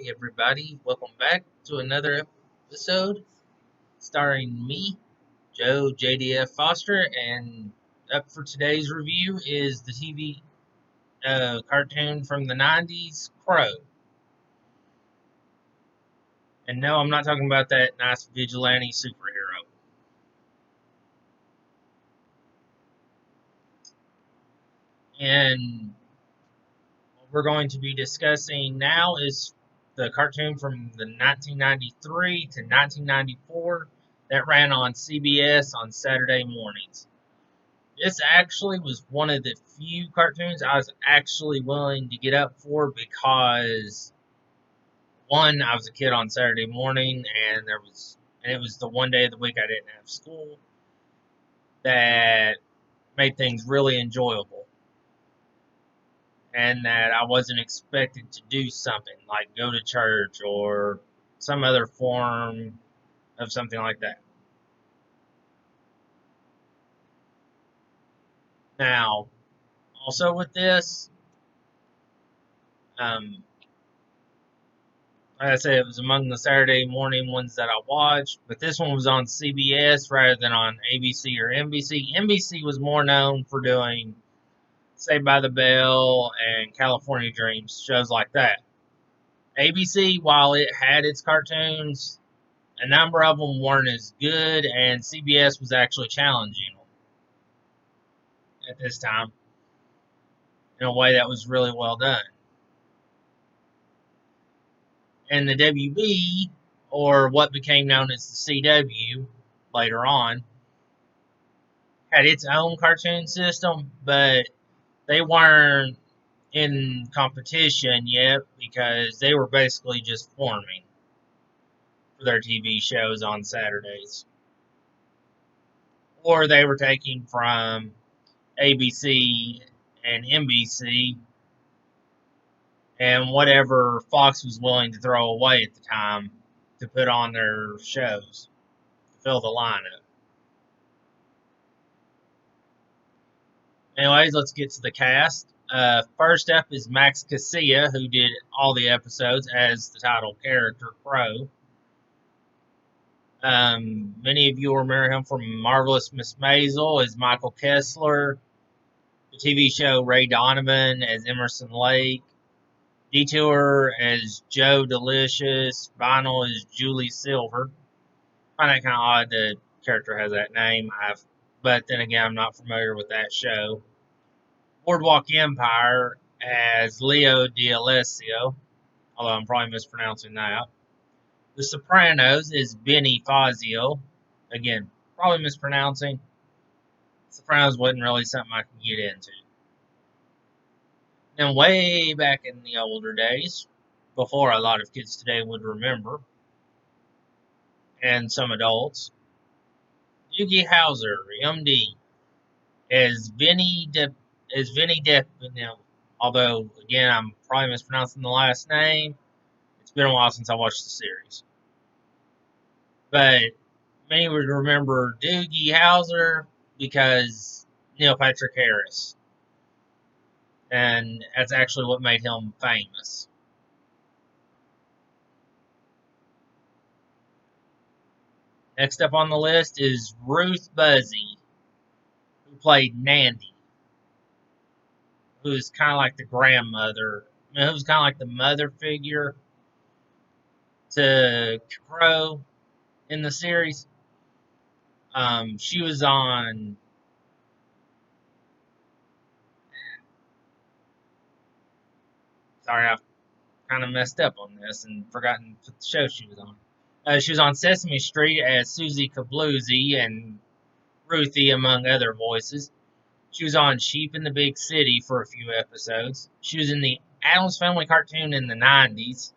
Hey everybody, welcome back to another episode starring me, Joe JDF Foster, and up for today's review is the TV cartoon from the 90s, Crow. And no, I'm not talking about that nice vigilante superhero. And what we're going to be discussing now is the cartoon from the 1993 to 1994 that ran on CBS on Saturday mornings. This actually was one of the few cartoons I was actually willing to get up for because one, I was a kid on Saturday morning and it was the one day of the week I didn't have school that made things really enjoyable. And that I wasn't expected to do something like go to church or some other form of something like that. Now, also with this, um, like I said, it was among the Saturday morning ones that I watched, but this one was on CBS rather than on ABC or NBC. NBC was more known for doing Saved by the Bell and California Dreams, shows like that. ABC, while it had its cartoons, a number of them weren't as good, and CBS was actually challenging them at this time in a way that was really well done. And the WB, or what became known as the CW later on, had its own cartoon system, but they weren't in competition yet because they were basically just forming for their TV shows on Saturdays. Or they were taking from ABC and NBC and whatever Fox was willing to throw away at the time to put on their shows to fill the lineup. Anyways, let's get to the cast. First up is Max Casilla, who did all the episodes as the title character, Crow. Many of you will remember him from Marvelous Miss Maisel as Michael Kessler, the TV show Ray Donovan as Emerson Lake, Detour as Joe Delicious, Vinyl as Julie Silver. I find that kind of odd the character has that name. But then again, I'm not familiar with that show. Boardwalk Empire as Leo D'Alessio, although I'm probably mispronouncing that. The Sopranos is Benny Fazio. Again, probably mispronouncing. Sopranos wasn't really something I could get into. Then way back in the older days, before a lot of kids today would remember, and some adults, Doogie Howser, MD, as Vinny Depp. Although again, I'm probably mispronouncing the last name. It's been a while since I watched the series. But many would remember Doogie Howser because Neil Patrick Harris. And that's actually what made him famous. Next up on the list is Ruth Buzzy, who played Nandy, who's kind of like the grandmother, who's kind of like the mother figure to Crow in the series. She was on. Sorry, I've kind of messed up on this and forgotten what the show she was on. She was on Sesame Street as Susie Kabloozy and Ruthie, among other voices. She was on Sheep in the Big City for a few episodes. She was in the Addams Family cartoon in the 90s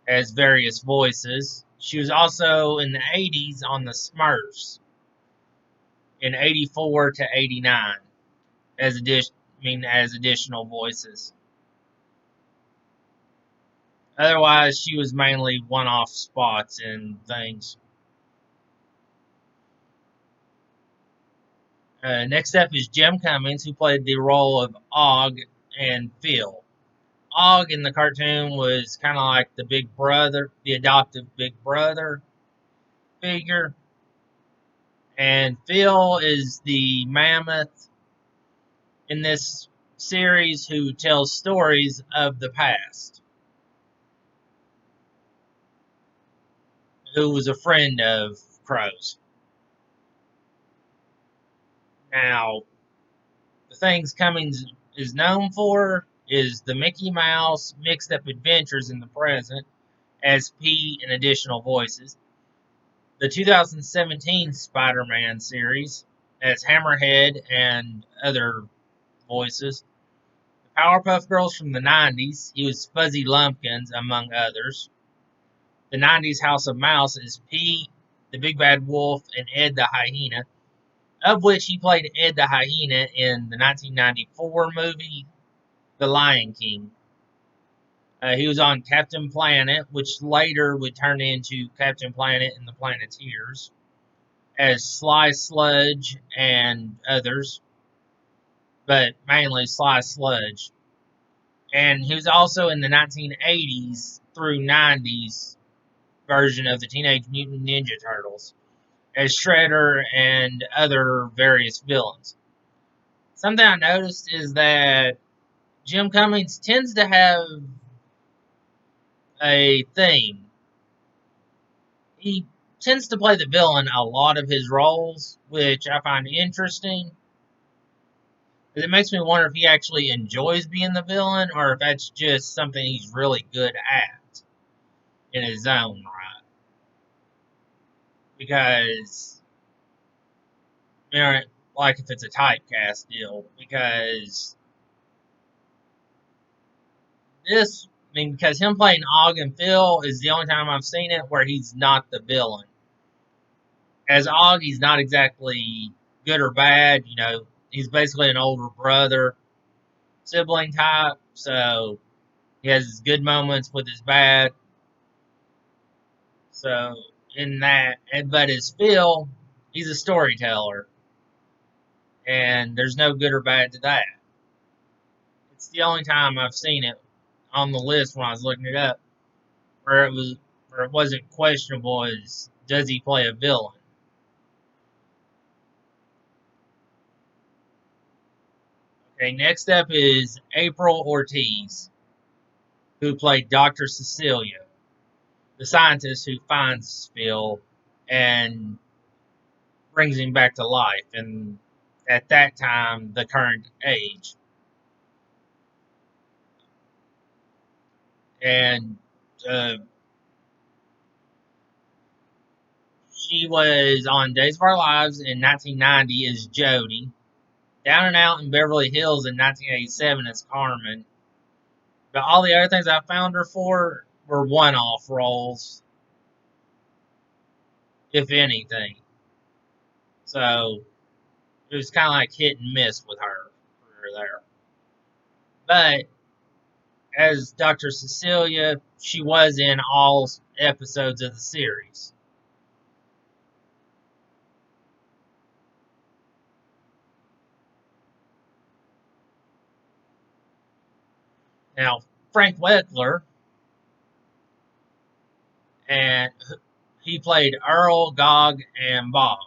as various voices. She was also in the 80s on the Smurfs in 84 to 89 as additional voices. Otherwise, she was mainly one-off spots and things. Next up is Jim Cummings, who played the role of Og and Phil. Og in the cartoon was kind of like the big brother, the adoptive big brother figure. And Phil is the mammoth in this series who tells stories of the past, who was a friend of Crow's. Now, the things Cummings is known for is the Mickey Mouse mixed up adventures in the present as Pete and additional voices, the 2017 Spider-Man series as Hammerhead and other voices, the Powerpuff Girls from the 90s, he was Fuzzy Lumpkins, among others. The 90s House of Mouse is Pete, the Big Bad Wolf, and Ed the Hyena, of which he played Ed the Hyena in the 1994 movie The Lion King. He was on Captain Planet, which later would turn into Captain Planet and the Planeteers, as Sly Sludge and others, but mainly Sly Sludge. And he was also in the 1980s through 90s version of the Teenage Mutant Ninja Turtles as Shredder and other various villains. Something I noticed is that Jim Cummings tends to have a theme. He tends to play the villain a lot of his roles, which I find interesting. It makes me wonder if he actually enjoys being the villain or if that's just something he's really good at in his own right. Because, you know, like if it's a typecast deal, because because him playing Og and Phil is the only time I've seen it where he's not the villain. As Og, he's not exactly good or bad. You know, he's basically an older brother, sibling type. So he has his good moments with his bad. So in that, but as Phil, he's a storyteller, and there's no good or bad to that. It's the only time I've seen it on the list when I was looking it up, where it wasn't questionable as does he play a villain. Okay, next up is April Ortiz, who played Dr. Cecilia, the scientist who finds Phil and brings him back to life, and at that time, the current age. And uh, she was on Days of Our Lives in 1990 as Jody, Down and Out in Beverly Hills in 1987 as Carmen. But all the other things I found her for were one-off roles, if anything. So it was kind of like hit and miss with her there. But as Dr. Cecilia, she was in all episodes of the series. Now, Frank Welker, and he played Earl, Gog, and Bob.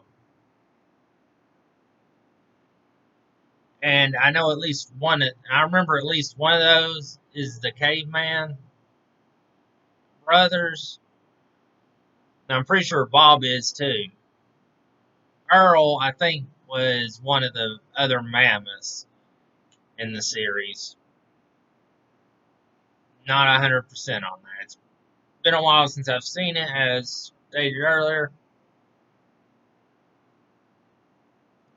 And I know at least one. I remember at least one of those is the Caveman brothers. And I'm pretty sure Bob is too. Earl, I think, was one of the other mammoths in the series. Not 100% on that. It's been a while since I've seen it, as stated earlier.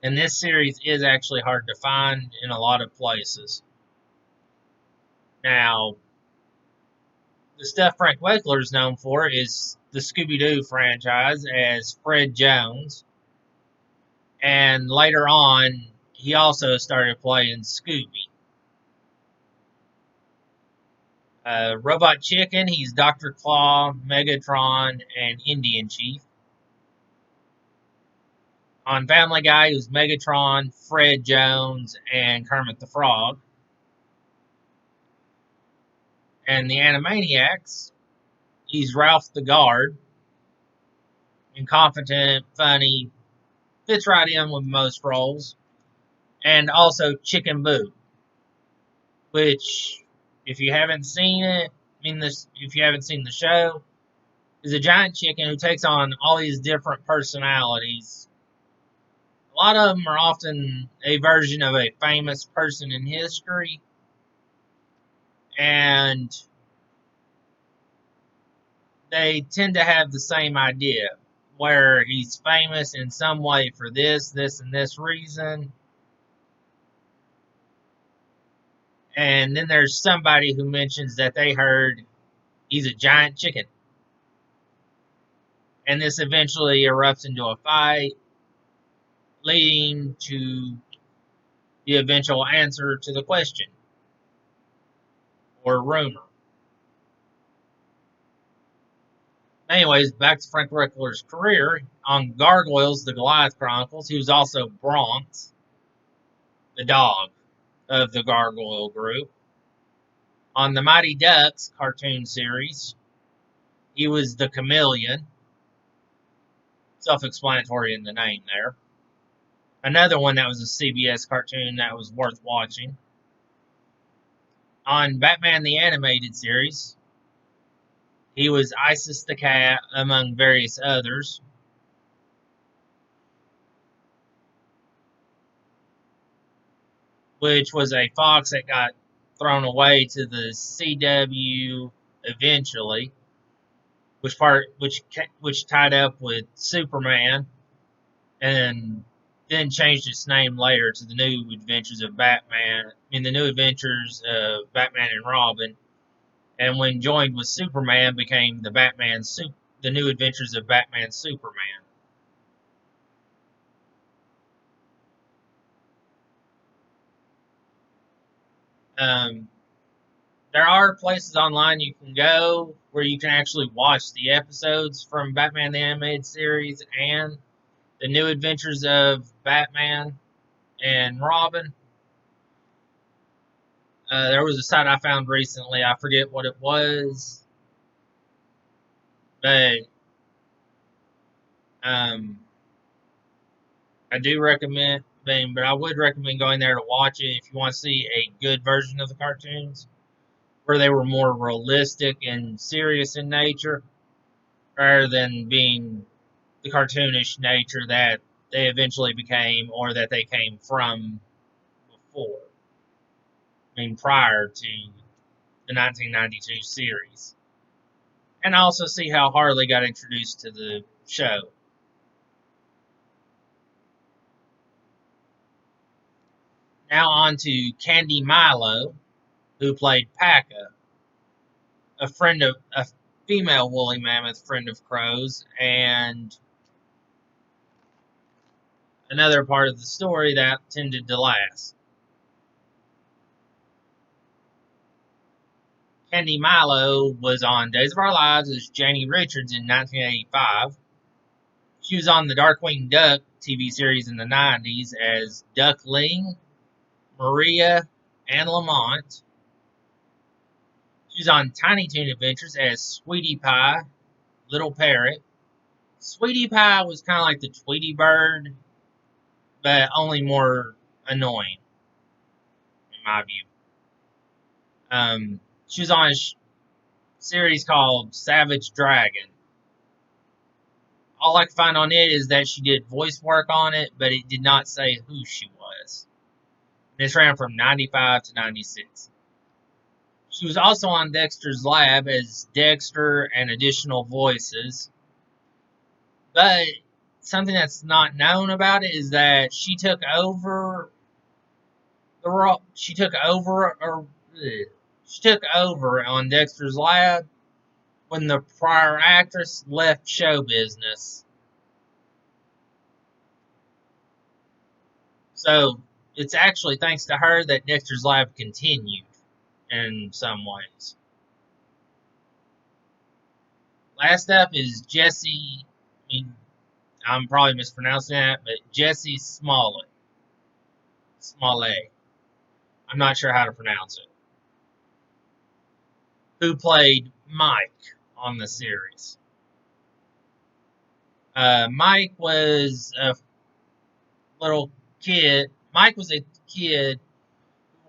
And this series is actually hard to find in a lot of places. Now, the stuff Frank Welker is known for is the Scooby-Doo franchise as Fred Jones. And later on, he also started playing Scooby. Robot Chicken, he's Dr. Claw, Megatron, and Indian Chief. On Family Guy, he was Megatron, Fred Jones, and Kermit the Frog. And the Animaniacs, he's Ralph the Guard, incompetent, funny, fits right in with most roles. And also Chicken Boo, which, if you haven't seen it, if you haven't seen the show, is a giant chicken who takes on all these different personalities. A lot of them are often a version of a famous person in history, and they tend to have the same idea, where he's famous in some way for this, and this reason. And then there's somebody who mentions that they heard he's a giant chicken. And this eventually erupts into a fight, leading to the eventual answer to the question or rumor. Anyways, back to Frank Reckler's career. On Gargoyles, The Goliath Chronicles, he was also Bronx, the dog of the Gargoyle group. On the Mighty Ducks cartoon series, he was the Chameleon. Self-explanatory in the name there. Another one that was a CBS cartoon that was worth watching. On Batman the Animated Series, he was Isis the Cat, among various others. Which was a Fox that got thrown away to the CW eventually, which tied up with Superman, and then changed its name later to the New Adventures of Batman. The New Adventures of Batman and Robin, and when joined with Superman, became the New Adventures of Batman Superman. There are places online you can go where you can actually watch the episodes from Batman the Animated Series and the New Adventures of Batman and Robin. There was a site I found recently. I forget what it was, but I do recommend. But I would recommend going there to watch it if you want to see a good version of the cartoons, where they were more realistic and serious in nature, rather than being the cartoonish nature that they eventually became, or that they came from before. Prior to the 1992 series. And also see how Harley got introduced to the show. Now on to Candy Milo, who played Paka, a female woolly mammoth friend of Crow's, and another part of the story that tended to last. Candy Milo was on Days of Our Lives as Janie Richards in 1985. She was on the Darkwing Duck TV series in the 90s as Duckling, Maria, and Lamont. She was on Tiny Toon Adventures as Sweetie Pie, Little Parrot. Sweetie Pie was kind of like the Tweety Bird, but only more annoying, in my view. She was on a series called Savage Dragon. All I could find on it is that she did voice work on it, but it did not say who she was. This ran from 95 to 96. She was also on Dexter's Lab as Dexter and additional voices. But something that's not known about it is that she took over the role. She took over on Dexter's Lab when the prior actress left show business. So it's actually thanks to her that Dexter's Lab continued in some ways. Last up is Jesse. I'm probably mispronouncing that, but Jesse Smollett. Smollett. I'm not sure how to pronounce it. who played Mike on the series. Mike was a little kid. Mike was a kid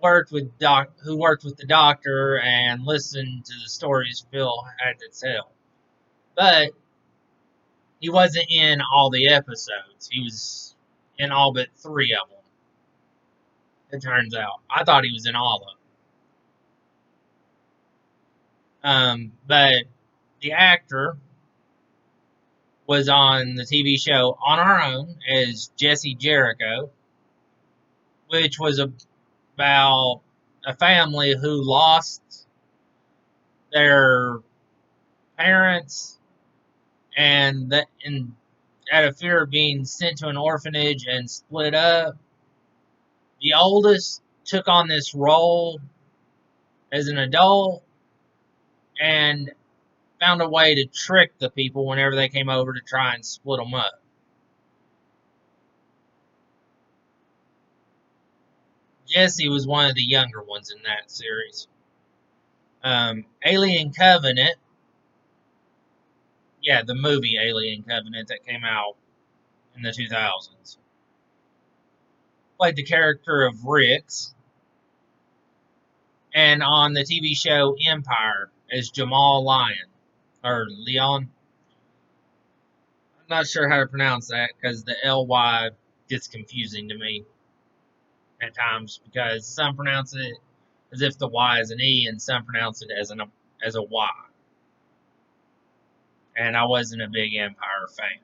who worked with the doctor and listened to the stories Phil had to tell. But he wasn't in all the episodes. He was in all but 3 of them. It turns out. I thought he was in all of them. But the actor was on the TV show On Our Own as Jesse Jericho, which was about a family who lost their parents and out of fear of being sent to an orphanage and split up. The oldest took on this role as an adult and found a way to trick the people whenever they came over to try and split them up. Jesse was one of the younger ones in that series. Alien Covenant, yeah, the movie Alien Covenant that came out in the 2000s, played the character of Rix, and on the TV show Empire as Jamal Lyon, or Leon. I'm not sure how to pronounce that because the LY gets confusing to me at times because some pronounce it as if the Y is an E and some pronounce it as a Y. And I wasn't a big Empire fan.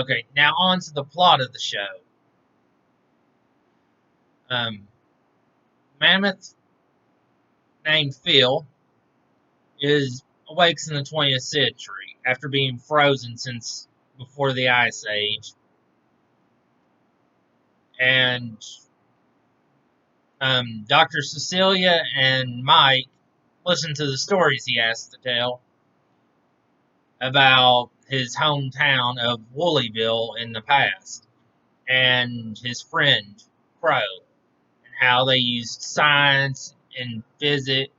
Okay, now on to the plot of the show. Mammoth named Phil awakes in the 20th century after being frozen since before the Ice Age. And Dr. Cecilia and Mike listen to the stories he has to tell about his hometown of Woolleyville in the past and his friend Crow and how they used science and physics,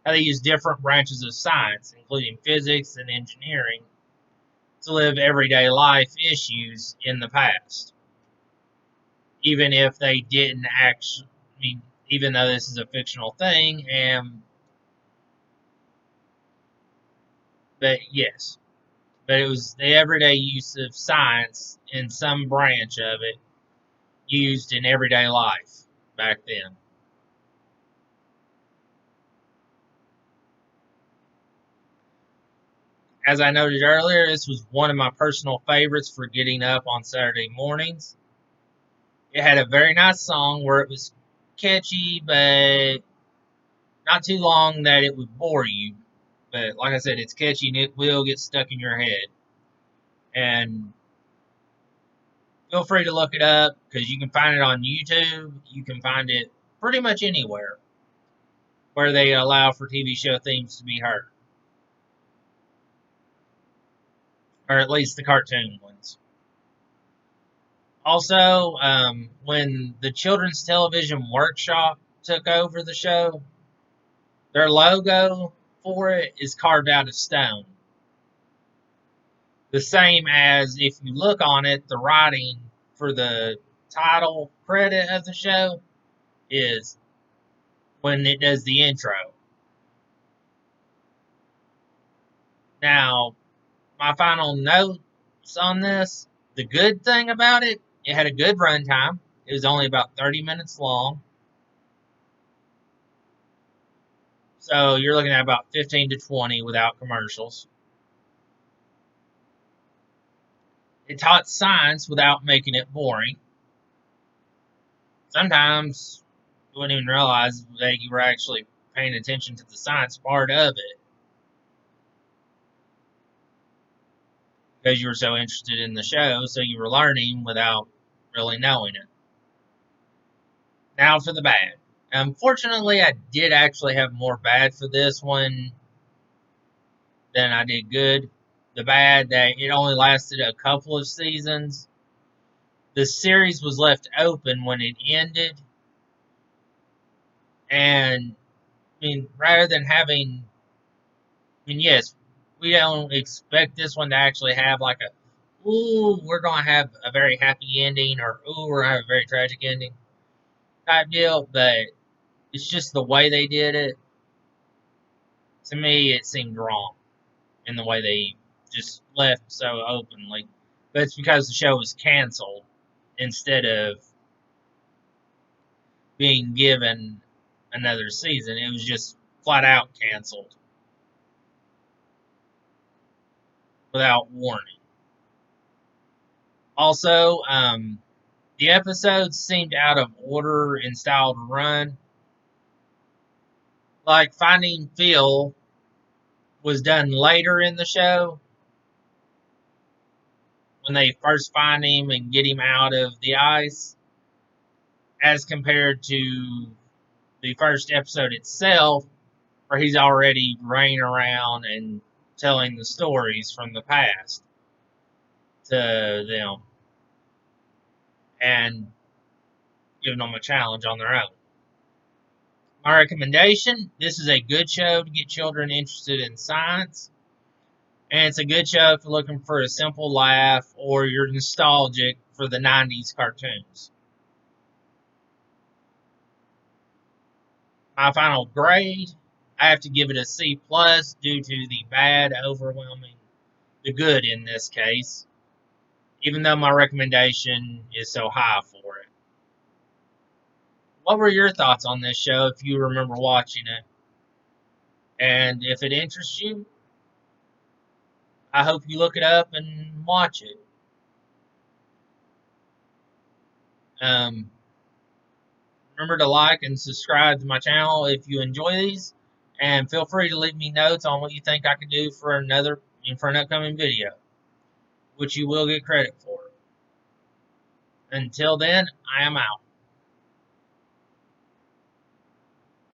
how they used different branches of science, including physics and engineering, to live everyday life issues in the past. Even if they didn't actually, even though this is a fictional thing, but yes, but it was the everyday use of science in some branch of it used in everyday life back then. As I noted earlier, this was one of my personal favorites for getting up on Saturday mornings. It had a very nice song where it was catchy, but not too long that it would bore you. But like I said, it's catchy and it will get stuck in your head. And feel free to look it up because you can find it on YouTube. You can find it pretty much anywhere where they allow for TV show themes to be heard. Or at least the cartoon ones. Also, when the Children's Television Workshop took over the show, their logo for it is carved out of stone. The same as if you look on it, the writing for the title credit of the show is when it does the intro. Now, my final notes on this, the good thing about it, it had a good runtime. It was only about 30 minutes long. So you're looking at about 15 to 20 without commercials. It taught science without making it boring. Sometimes you wouldn't even realize that you were actually paying attention to the science part of it because you were so interested in the show, so you were learning without really knowing it. Now for the bad. Unfortunately, I did actually have more bad for this one than I did good. The bad that it only lasted a couple of seasons. The series was left open when it ended, and I mean, rather than having, I mean, yes, we don't expect this one to actually have like a, ooh, we're going to have a very happy ending, or ooh, we're going to have a very tragic ending type deal, but it's just the way they did it. To me, it seemed wrong in the way they just left so openly. But it's because the show was canceled instead of being given another season. It was just flat out canceled without warning. Also, the episodes seemed out of order in style to run. Like Finding Phil was done later in the show when they first find him and get him out of the ice, as compared to the first episode itself, where he's already running around and telling the stories from the past to them and giving them a challenge on their own. My recommendation: this is a good show to get children interested in science. And it's a good show if you're looking for a simple laugh or you're nostalgic for the 90s cartoons. My final grade, I have to give it a C plus due to the bad overwhelming the good in this case, even though my recommendation is so high for it. What were your thoughts on this show if you remember watching it? And if it interests you, I hope you look it up and watch it. Um, Remember to like and subscribe to my channel if you enjoy these, and feel free to leave me notes on what you think I could do for an upcoming video, which you will get credit for. Until then, I am out.